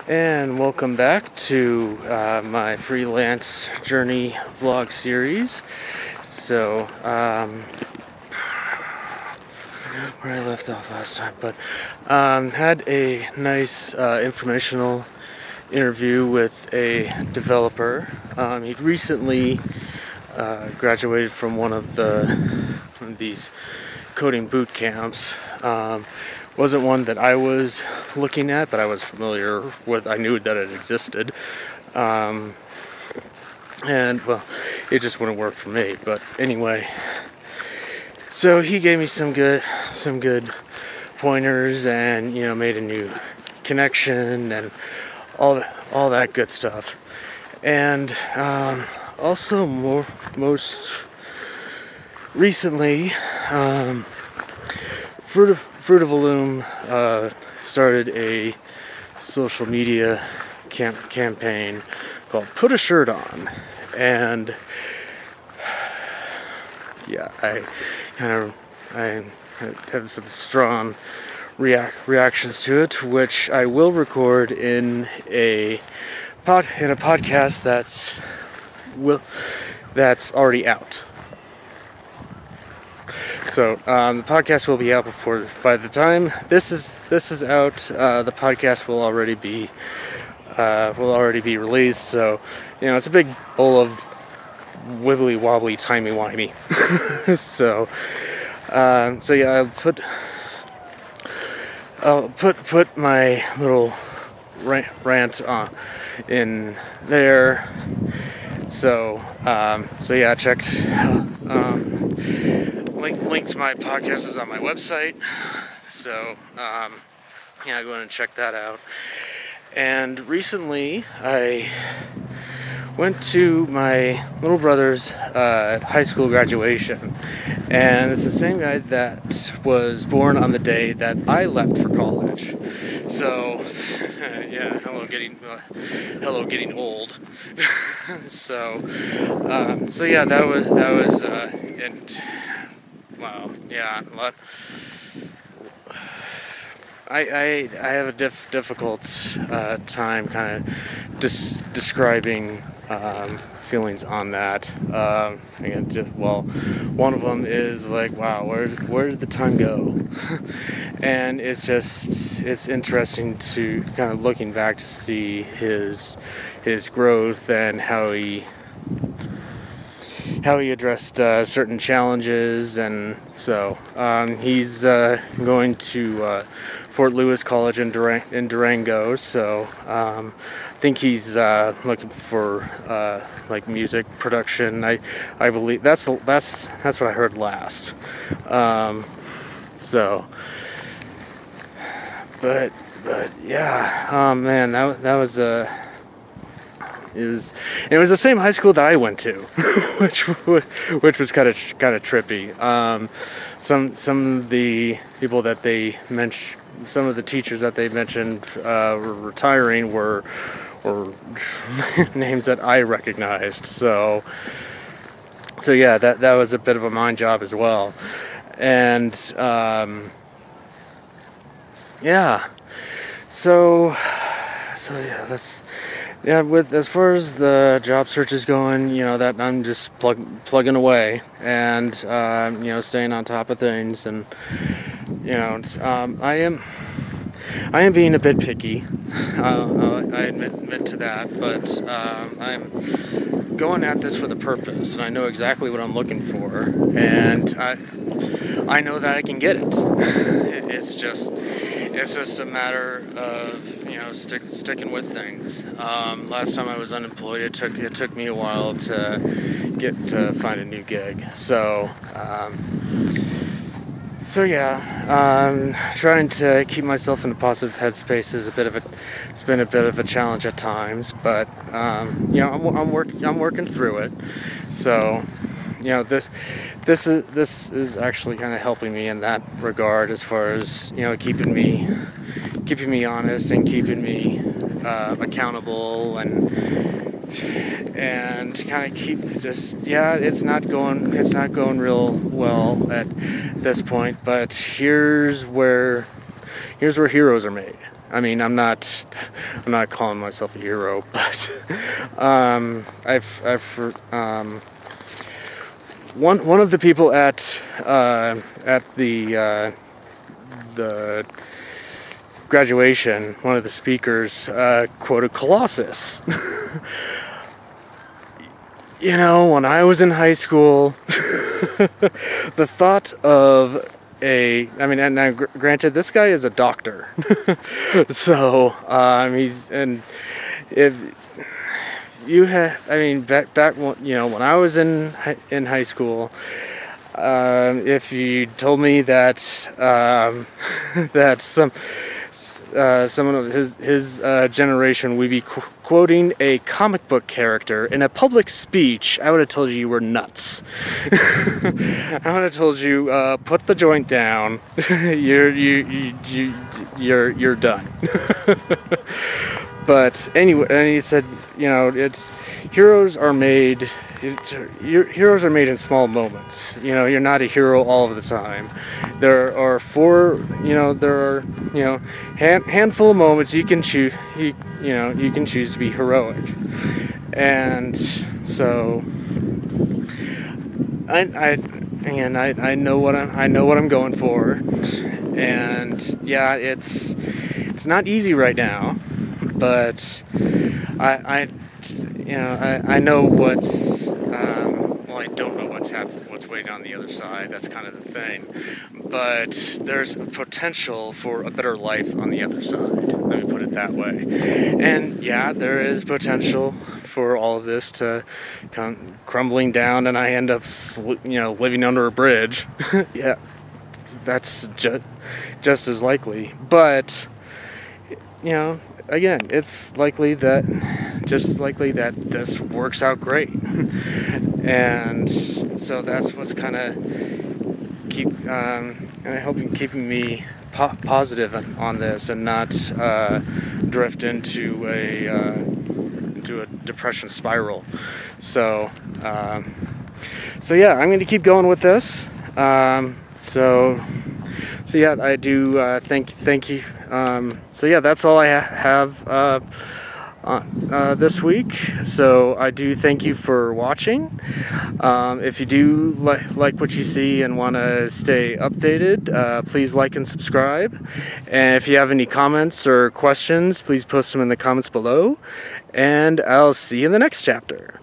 And welcome back to my freelance journey vlog series. So, where I left off last time, but had a nice informational interview with a developer. He recently graduated from one of these coding boot camps. Wasn't one that I was looking at, but I was familiar with. I knew that it existed, and well, it just wouldn't work for me. But anyway, so he gave me some good pointers, and made a new connection and all that good stuff. And also most recently, Fruit of a Loom started a social media campaign called Put a Shirt On, and yeah, I have some strong reactions to it, which I will record in a podcast that's already out. So the podcast will be out by the time this is out. The podcast will already be released. So it's a big bowl of wibbly wobbly timey wimey. so yeah, I'll put my little rant in there. So yeah, checked. Link to my podcast is on my website, so yeah, go ahead and check that out. And recently I went to my little brother's high school graduation, and it's the same guy that was born on the day that I left for college. So yeah, hello getting old. so yeah, that was and wow, yeah, I have a difficult time kind of describing feelings on that. Again, one of them is like, wow, where did the time go? And it's interesting to kind of looking back to see his growth and how he addressed certain challenges. And so he's going to Fort Lewis College in Durango. So I think he's looking for like music production. I believe that's what I heard last. But yeah, oh man, that was it was the same high school that I went to, which was kind of trippy. Some of the people that they mentioned, some of the teachers that they mentioned were retiring were names that I recognized. So yeah, that was a bit of a mind job as well. And yeah, so yeah, with as far as the job search is going, that I'm just plugging away and staying on top of things. And I am being a bit picky. I admit to that, but I'm going at this with a purpose, and I know exactly what I'm looking for, and I know that I can get it. It's just a matter of sticking with things. Last time I was unemployed, it took me a while to find a new gig. So yeah, trying to keep myself in a positive headspace is it's been a bit of a challenge at times, but I'm working through it. So this is actually kind of helping me in that regard, as far as keeping me honest and keeping me accountable, and kind of keep it's not going real well at this point, but here's where heroes are made. I mean, I'm not calling myself a hero, but one of the people at the graduation, one of the speakers quoted Colossus. You know, when I was in high school, the thought of I mean, and now granted, this guy is a doctor, so and if you had, I mean, back you know, when I was in high school, if you told me that that someone of his generation would be quoting a comic book character in a public speech, I would have told you were nuts. I would have told you, put the joint down. You're done. But anyway, and he said, you know, heroes are made in small moments. You know, you're not a hero all of the time. There are handful of moments you can choose. You can choose to be heroic, and so I know what I'm going for, and yeah, it's not easy right now, but I know what's I don't know what's waiting on the other side. That's kind of the thing, but there's potential for a better life on the other side. Let me put it that way. And yeah, there is potential for all of this to come crumbling down, and I end up living under a bridge. Yeah, that's just as likely. But you know, again, it's just as likely that this works out great. And so that's what's kind of keeping me positive on this, and not drift into a depression spiral. So yeah, I'm going to keep going with this. So yeah, I do thank you. So yeah, that's all I have this week. So I do thank you for watching. If you do like what you see and want to stay updated, please like and subscribe. And if you have any comments or questions, please post them in the comments below. And I'll see you in the next chapter.